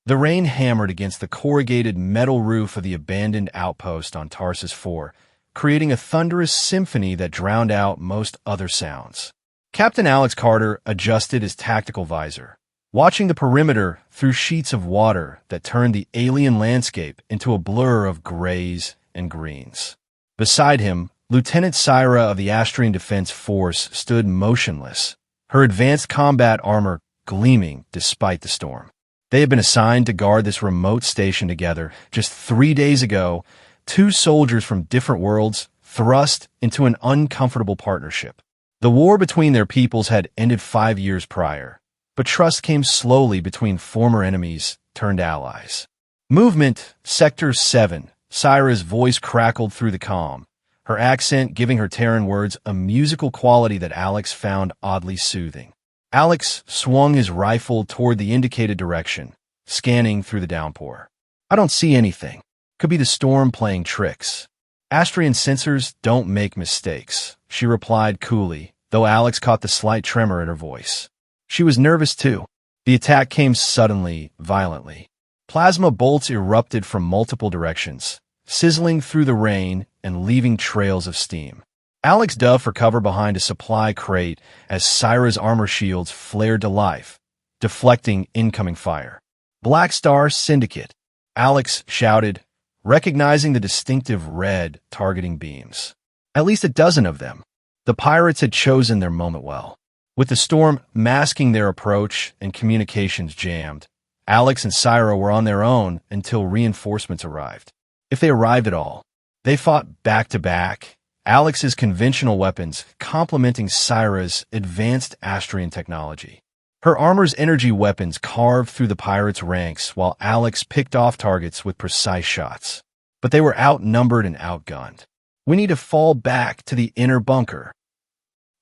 The rain hammered against the corrugated metal roof of the abandoned outpost on Tarsus 4, creating a thunderous symphony that drowned out most other sounds. Captain Alex Carter adjusted his tactical visor, watching the perimeter through sheets of water that turned the alien landscape into a blur of grays and greens. Beside him, Lieutenant Syra of the Astrian Defense Force stood motionless, her advanced combat armor gleaming despite the storm. They had been assigned to guard this remote station together. Just 3 days ago, two soldiers from different worlds thrust into an uncomfortable partnership. The war between their peoples had ended 5 years prior, but trust came slowly between former enemies turned allies. Movement, Sector 7. Syra's voice crackled through the calm, her accent giving her Terran words a musical quality that Alex found oddly soothing. Alex swung his rifle toward the indicated direction, scanning through the downpour. I don't see anything. Could be the storm playing tricks. Astrian sensors don't make mistakes, she replied coolly, though Alex caught the slight tremor in her voice. She was nervous too. The attack came suddenly, violently. Plasma bolts erupted from multiple directions, sizzling through the rain and leaving trails of steam. Alex dove for cover behind a supply crate as Syra's armor shields flared to life, deflecting incoming fire. Black Star Syndicate, Alex shouted, recognizing the distinctive red targeting beams. At least a dozen of them. The pirates had chosen their moment well. With the storm masking their approach and communications jammed, Alex and Syra were on their own until reinforcements arrived. If they arrived at all, they fought back-to-back, Alex's conventional weapons complementing Syra's advanced Astrian technology. Her armor's energy weapons carved through the pirates' ranks while Alex picked off targets with precise shots. But they were outnumbered and outgunned. We need to fall back to the inner bunker,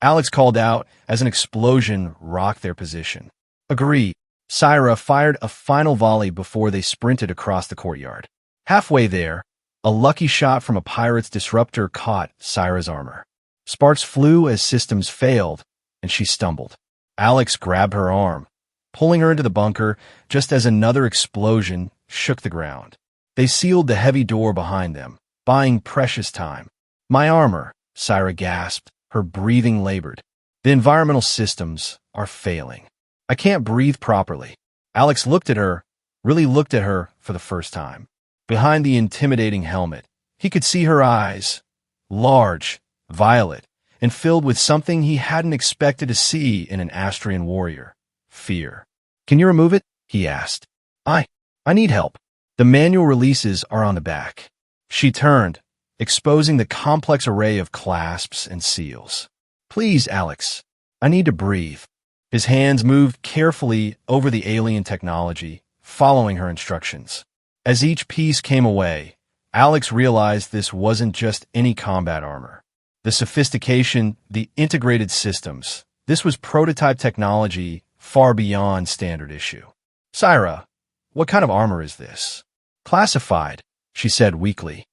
Alex called out as an explosion rocked their position. Agreed. Syra fired a final volley before they sprinted across the courtyard. Halfway there, a lucky shot from a pirate's disruptor caught Syra's armor. Sparks flew as systems failed, and she stumbled. Alex grabbed her arm, pulling her into the bunker just as another explosion shook the ground. They sealed the heavy door behind them, buying precious time. My armor, Syra gasped, her breathing labored. The environmental systems are failing. I can't breathe properly. Alex looked at her, really looked at her for the first time. Behind the intimidating helmet, he could see her eyes, large, violet, and filled with something he hadn't expected to see in an Astrian warrior: fear. Can you remove it? He asked. I need help. The manual releases are on the back. She turned, exposing the complex array of clasps and seals. Please, Alex. I need to breathe. His hands moved carefully over the alien technology, following her instructions. As each piece came away, Alex realized this wasn't just any combat armor. The sophistication, the integrated systems, this was prototype technology far beyond standard issue. Syra, what kind of armor is this? Classified, she said weakly.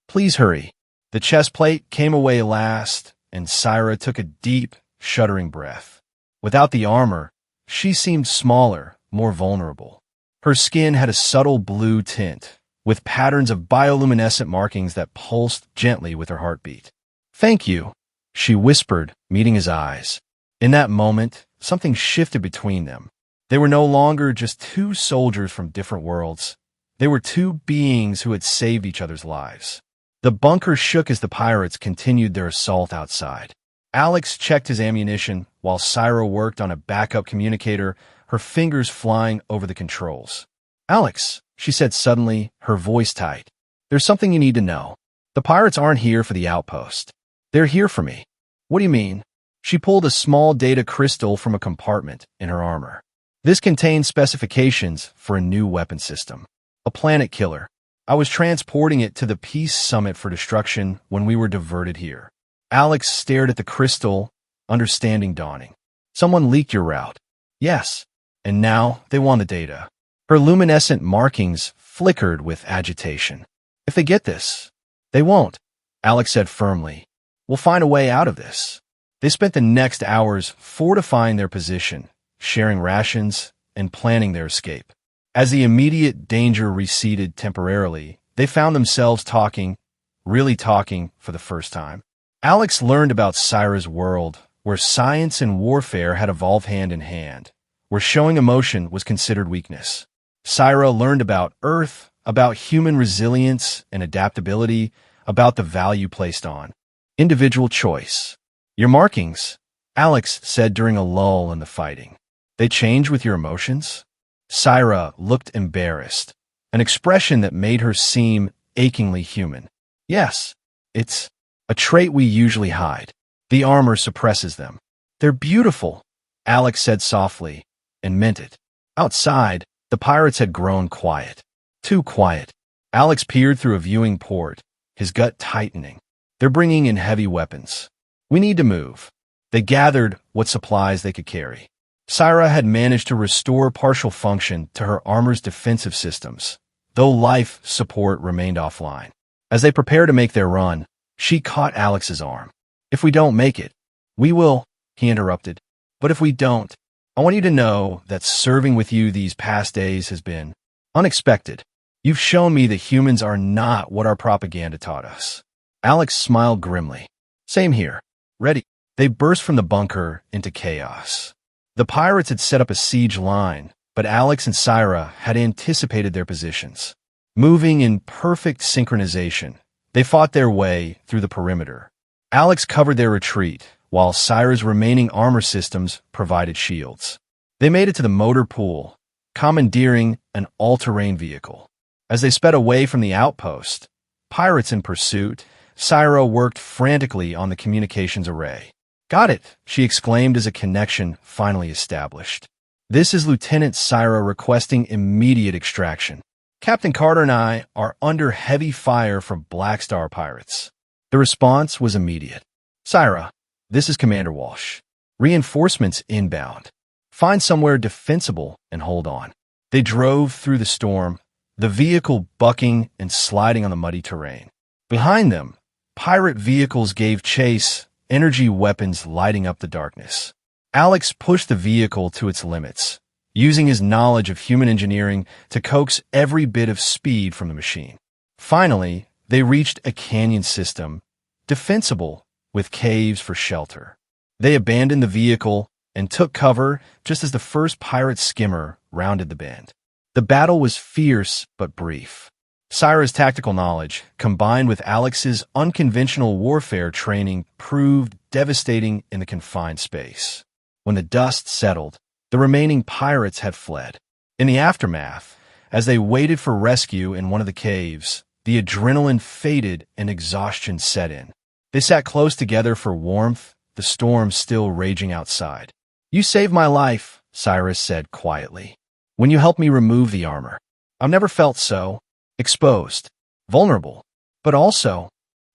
Please hurry. The chest plate came away last, and Syra took a deep, shuddering breath. Without the armor, she seemed smaller, more vulnerable. Her skin had a subtle blue tint, with patterns of bioluminescent markings that pulsed gently with her heartbeat. Thank you, she whispered, meeting his eyes. In that moment, something shifted between them. They were no longer just two soldiers from different worlds. They were two beings who had saved each other's lives. The bunker shook as the pirates continued their assault outside. Alex checked his ammunition while Syra worked on a backup communicator, her fingers flying over the controls. Alex, she said suddenly, her voice tight. There's something you need to know. The pirates aren't here for the outpost. They're here for me. What do you mean? She pulled a small data crystal from a compartment in her armor. This contained specifications for a new weapon system. A planet killer. I was transporting it to the Peace Summit for destruction when we were diverted here. Alex stared at the crystal, understanding dawning. Someone leaked your route. Yes. And now they want the data. Her luminescent markings flickered with agitation. If they get this, they won't, Alex said firmly. We'll find a way out of this. They spent the next hours fortifying their position, sharing rations, and planning their escape. As the immediate danger receded temporarily, they found themselves talking, really talking for the first time. Alex learned about Syra's world, where science and warfare had evolved hand in hand, where showing emotion was considered weakness. Syra learned about Earth, about human resilience and adaptability, about the value placed on individual choice. Your markings, Alex said during a lull in the fighting. They change with your emotions? Syra looked embarrassed, an expression that made her seem achingly human. Yes, it's a trait we usually hide. The armor suppresses them. They're beautiful, Alex said softly, and meant it. Outside, the pirates had grown quiet. Too quiet. Alex peered through a viewing port, his gut tightening. They're bringing in heavy weapons. We need to move. They gathered what supplies they could carry. Syra had managed to restore partial function to her armor's defensive systems, though life support remained offline. As they prepared to make their run, she caught Alex's arm. If we don't make it, we will, he interrupted. But if we don't, I want you to know that serving with you these past days has been unexpected. You've shown me that humans are not what our propaganda taught us. Alex smiled grimly. Same here. Ready. They burst from the bunker into chaos. The pirates had set up a siege line, but Alex and Syra had anticipated their positions. Moving in perfect synchronization, they fought their way through the perimeter. Alex covered their retreat, while Syra's remaining armor systems provided shields. They made it to the motor pool, commandeering an all-terrain vehicle. As they sped away from the outpost, pirates in pursuit, Syra worked frantically on the communications array. Got it, she exclaimed as a connection finally established. This is Lieutenant Syra requesting immediate extraction. Captain Carter and I are under heavy fire from Black Star pirates. The response was immediate. Syra, this is Commander Walsh. Reinforcements inbound. Find somewhere defensible and hold on. They drove through the storm, the vehicle bucking and sliding on the muddy terrain. Behind them, pirate vehicles gave chase, energy weapons lighting up the darkness. Alex pushed the vehicle to its limits, using his knowledge of human engineering to coax every bit of speed from the machine. Finally, they reached a canyon system, defensible, with caves for shelter. They abandoned the vehicle and took cover just as the first pirate skimmer rounded the bend. The battle was fierce but brief. Syra's tactical knowledge, combined with Alex's unconventional warfare training, proved devastating in the confined space. When the dust settled, the remaining pirates had fled. In the aftermath, as they waited for rescue in one of the caves, the adrenaline faded and exhaustion set in. They sat close together for warmth, the storm still raging outside. You saved my life, Syra said quietly, when you helped me remove the armor. I've never felt so exposed, vulnerable, but also,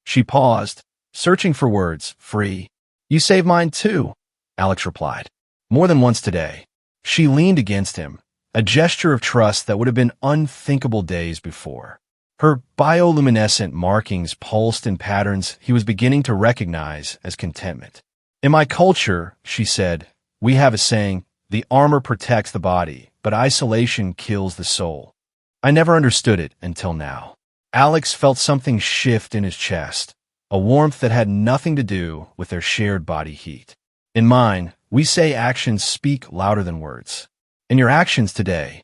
she paused, searching for words, free. You saved mine too, Alex replied. More than once today. She leaned against him, a gesture of trust that would have been unthinkable days before. Her bioluminescent markings pulsed in patterns he was beginning to recognize as contentment. In my culture, she said, we have a saying, the armor protects the body, but isolation kills the soul. I never understood it until now. Alex felt something shift in his chest, a warmth that had nothing to do with their shared body heat. In mine, we say actions speak louder than words. In your actions today,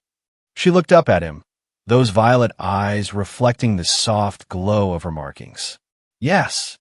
she looked up at him, those violet eyes reflecting the soft glow of her markings. Yes.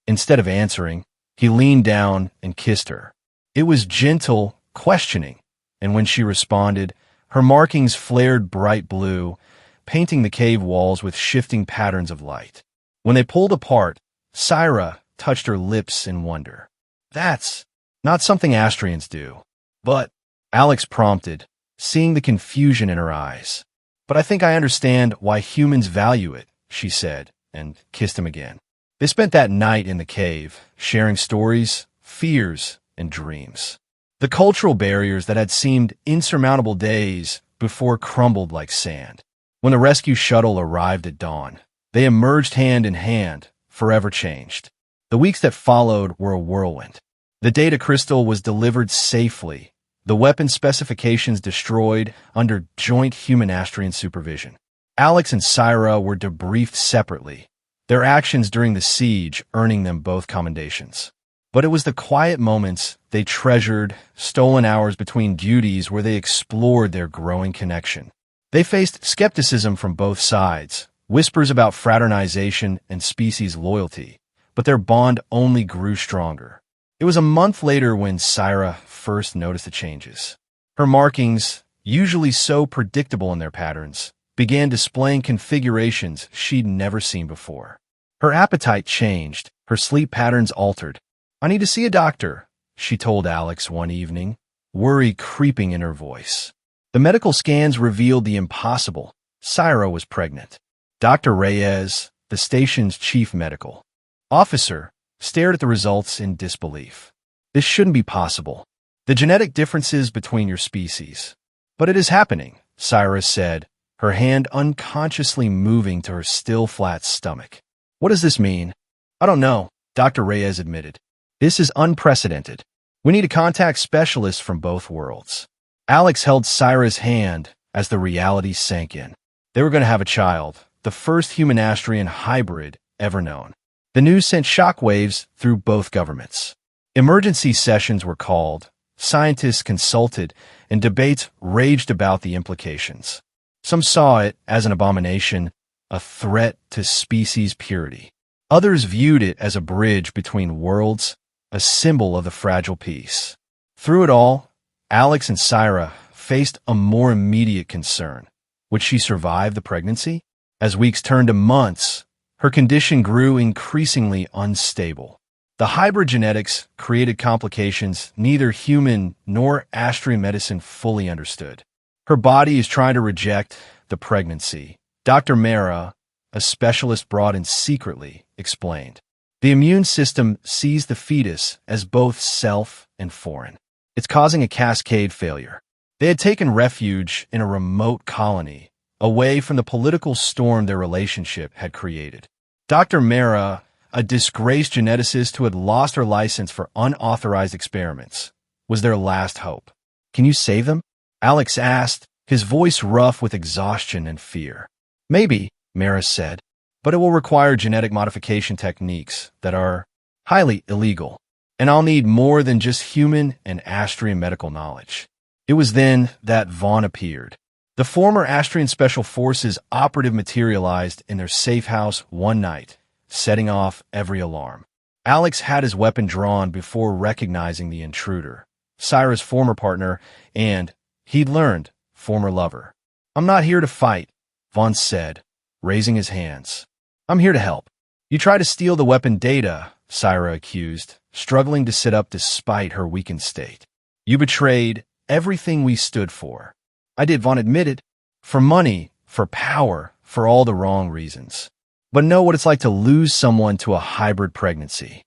Instead of answering, he leaned down and kissed her. It was gentle, questioning, and when she responded, her markings flared bright blue, painting the cave walls with shifting patterns of light. When they pulled apart, Syra touched her lips in wonder. That's not something Astrians do. But, Alex prompted, seeing the confusion in her eyes. But I think I understand why humans value it, she said, and kissed him again. They spent that night in the cave, sharing stories, fears, and dreams. The cultural barriers that had seemed insurmountable days before crumbled like sand. When the rescue shuttle arrived at dawn, they emerged hand in hand, forever changed. The weeks that followed were a whirlwind. The data crystal was delivered safely, the weapon specifications destroyed under joint human-Astrian supervision. Alex and Syra were debriefed separately, their actions during the siege earning them both commendations. But it was the quiet moments they treasured, stolen hours between duties where they explored their growing connection. They faced skepticism from both sides, whispers about fraternization and species loyalty, but their bond only grew stronger. It was a month later when Syra first noticed the changes. Her markings, usually so predictable in their patterns, began displaying configurations she'd never seen before. Her appetite changed, her sleep patterns altered. "I need to see a doctor," she told Alex one evening, worry creeping in her voice. The medical scans revealed the impossible. Syra was pregnant. Dr. Reyes, the station's chief medical officer, stared at the results in disbelief. "This shouldn't be possible. The genetic differences between your species." "But it is happening," Syra said, her hand unconsciously moving to her still flat stomach. "What does this mean?" "I don't know," Dr. Reyes admitted. "This is unprecedented. We need to contact specialists from both worlds." Alex held Syra's hand as the reality sank in. They were going to have a child, the first human-Astrian hybrid ever known. The news sent shockwaves through both governments. Emergency sessions were called, scientists consulted, and debates raged about the implications. Some saw it as an abomination, a threat to species purity. Others viewed it as a bridge between worlds, a symbol of the fragile peace. Through it all, Alex and Syra faced a more immediate concern. Would she survive the pregnancy? As weeks turned to months, her condition grew increasingly unstable. The hybrid genetics created complications neither human nor Astrian medicine fully understood. Her body is trying to reject the pregnancy. Dr. Mera, a specialist brought in secretly, explained. The immune system sees the fetus as both self and foreign. It's causing a cascade failure. They had taken refuge in a remote colony, away from the political storm their relationship had created. Dr. Mera, a disgraced geneticist who had lost her license for unauthorized experiments, was their last hope. "Can you save them?" Alex asked, his voice rough with exhaustion and fear. "Maybe," Mera said, "but it will require genetic modification techniques that are highly illegal, and I'll need more than just human and Astrian medical knowledge." It was then that Vaughn appeared. The former Astrian Special Forces operative materialized in their safe house one night, setting off every alarm. Alex had his weapon drawn before recognizing the intruder, Syra's former partner and, he'd learned, former lover. "I'm not here to fight," Vaughn said, raising his hands. "I'm here to help." "You tried to steal the weapon data," Syra accused, struggling to sit up despite her weakened state. "You betrayed everything we stood for." "I did," Vaughn admitted. "For money, for power, for all the wrong reasons. But know what it's like to lose someone to a hybrid pregnancy."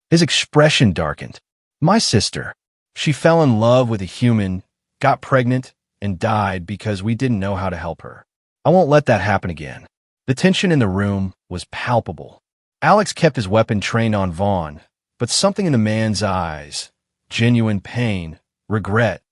His expression darkened. "My sister. She fell in love with a human, got pregnant, and died because we didn't know how to help her. I won't let that happen again." The tension in the room was palpable. Alex kept his weapon trained on Vaughn, but something in the man's eyes, genuine pain, regret,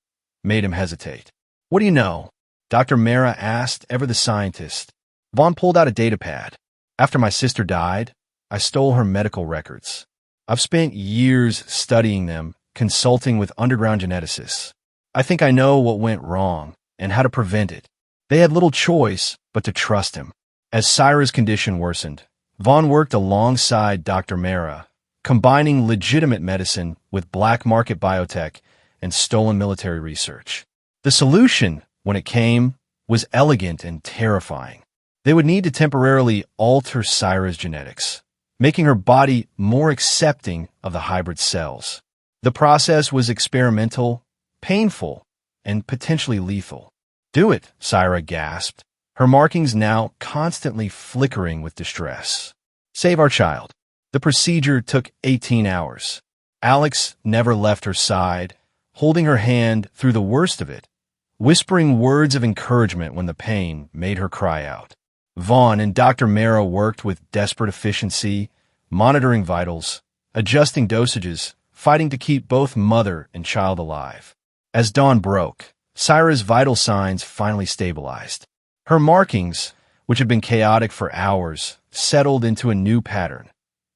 made him hesitate. "What do you know?" Dr. Mera asked, ever the scientist. Vaughn pulled out a datapad. "After my sister died, I stole her medical records. I've spent years studying them, consulting with underground geneticists. I think I know what went wrong and how to prevent it." They had little choice but to trust him. As Syra's condition worsened, Vaughn worked alongside Dr. Mera, combining legitimate medicine with black market biotech and stolen military research. The solution, when it came, was elegant and terrifying. They would need to temporarily alter Syra's genetics, making her body more accepting of the hybrid cells. The process was experimental, painful, and potentially lethal. "Do it," Syra gasped, her markings now constantly flickering with distress. "Save our child." The procedure took 18 hours. Alex never left her side, holding her hand through the worst of it, whispering words of encouragement when the pain made her cry out. Vaughn and Dr. Mera worked with desperate efficiency, monitoring vitals, adjusting dosages, fighting to keep both mother and child alive. As dawn broke, Syra's vital signs finally stabilized. Her markings, which had been chaotic for hours, settled into a new pattern,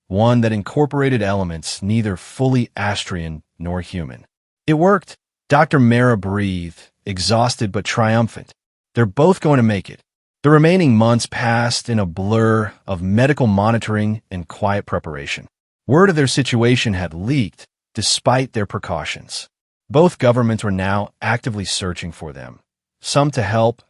one that incorporated elements neither fully Astrian nor human. It worked. Dr. Mara breathed, exhausted but triumphant. They're both going to make it. The remaining months passed in a blur of medical monitoring and quiet preparation. Word of their situation had leaked, despite their precautions. Both governments were now actively searching for them, some to help,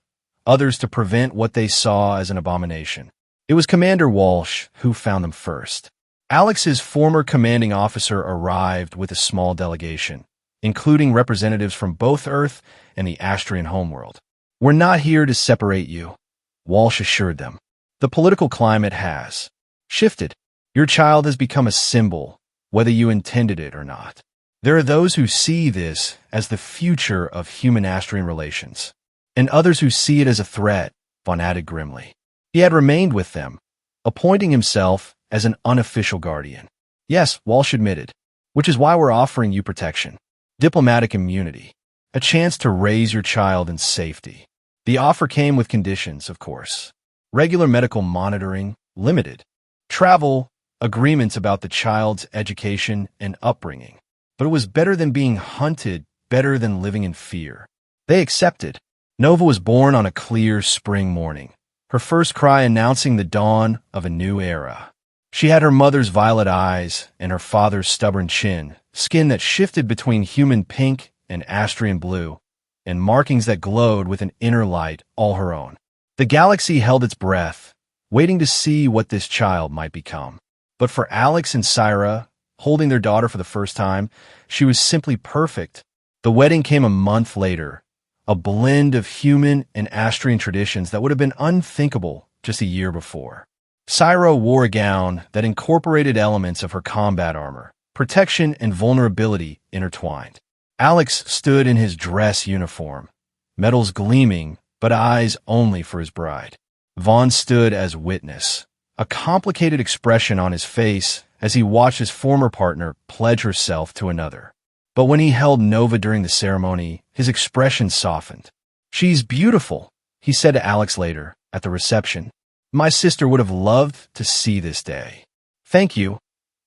others to prevent what they saw as an abomination. It was Commander Walsh who found them first. Alex's former commanding officer arrived with a small delegation, including representatives from both Earth and the Astrian homeworld. "We're not here to separate you," Walsh assured them. "The political climate has shifted. Your child has become a symbol, whether you intended it or not. There are those who see this as the future of human-Astrian relations, and others who see it as a threat," Von added grimly. He had remained with them, appointing himself as an unofficial guardian. "Yes," Walsh admitted, "which is why we're offering you protection, diplomatic immunity, a chance to raise your child in safety." The offer came with conditions, of course. Regular medical monitoring, limited travel, agreements about the child's education and upbringing. But it was better than being hunted, better than living in fear. They accepted. Nova was born on a clear spring morning, her first cry announcing the dawn of a new era. She had her mother's violet eyes and her father's stubborn chin, skin that shifted between human pink and Astrian blue, and markings that glowed with an inner light all her own. The galaxy held its breath, waiting to see what this child might become. But for Alex and Syra, holding their daughter for the first time, she was simply perfect. The wedding came a month later, a blend of human and Astrian traditions that would have been unthinkable just a year before. Syra wore a gown that incorporated elements of her combat armor, protection and vulnerability intertwined. Alex stood in his dress uniform, medals gleaming, but eyes only for his bride. Vaughn stood as witness, a complicated expression on his face as he watched his former partner pledge herself to another. But when he held Nova during the ceremony, his expression softened. "She's beautiful," he said to Alex later, at the reception. "My sister would have loved to see this day." "Thank you,"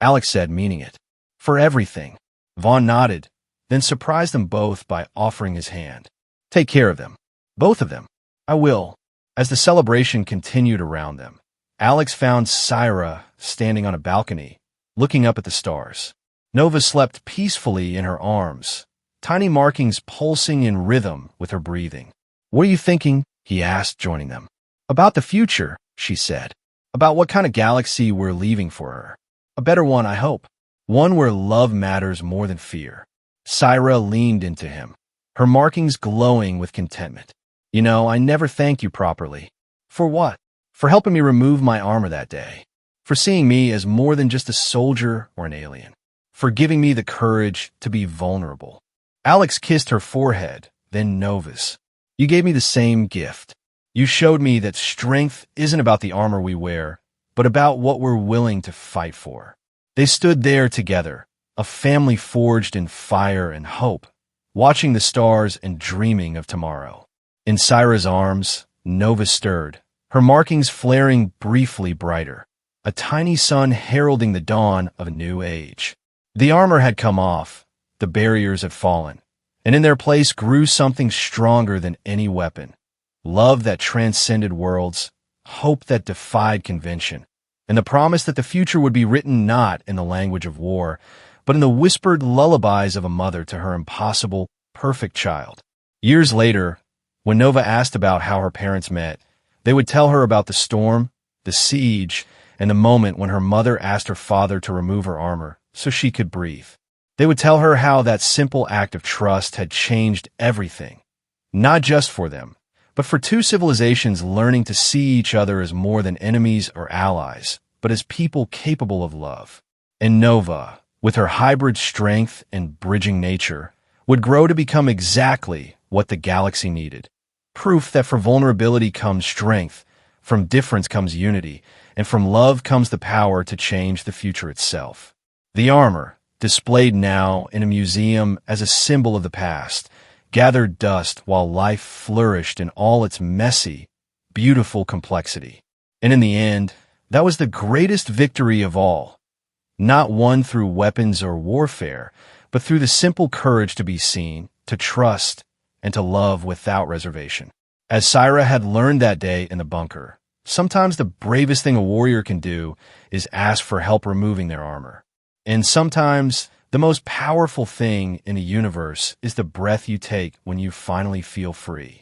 Alex said, meaning it. "For everything." Vaughn nodded, then surprised them both by offering his hand. "Take care of them. Both of them." "I will." As the celebration continued around them, Alex found Syra standing on a balcony, looking up at the stars. Nova slept peacefully in her arms, tiny markings pulsing in rhythm with her breathing. "What are you thinking?" he asked, joining them. "About the future," she said. "About what kind of galaxy we're leaving for her. A better one, I hope. One where love matters more than fear." Syra leaned into him, her markings glowing with contentment. "You know, I never thanked you properly." "For what?" "For helping me remove my armor that day. For seeing me as more than just a soldier or an alien. For giving me the courage to be vulnerable." Alex kissed her forehead, then Nova's. "You gave me the same gift. You showed me that strength isn't about the armor we wear, but about what we're willing to fight for." They stood there together, a family forged in fire and hope, watching the stars and dreaming of tomorrow. In Syra's arms, Nova stirred, her markings flaring briefly brighter, a tiny sun heralding the dawn of a new age. The armor had come off, the barriers had fallen, and in their place grew something stronger than any weapon. Love that transcended worlds, hope that defied convention, and the promise that the future would be written not in the language of war, but in the whispered lullabies of a mother to her impossible, perfect child. Years later, when Nova asked about how her parents met, they would tell her about the storm, the siege, and the moment when her mother asked her father to remove her armor so she could breathe. They would tell her how that simple act of trust had changed everything, not just for them, but for two civilizations learning to see each other as more than enemies or allies, but as people capable of love. And Nova, with her hybrid strength and bridging nature, would grow to become exactly what the galaxy needed. Proof that from vulnerability comes strength, from difference comes unity, and from love comes the power to change the future itself. The armor, displayed now in a museum as a symbol of the past, gathered dust while life flourished in all its messy, beautiful complexity. And in the end, that was the greatest victory of all, not won through weapons or warfare, but through the simple courage to be seen, to trust, and to love without reservation. As Syra had learned that day in the bunker, sometimes the bravest thing a warrior can do is ask for help removing their armor. And sometimes the most powerful thing in the universe is the breath you take when you finally feel free.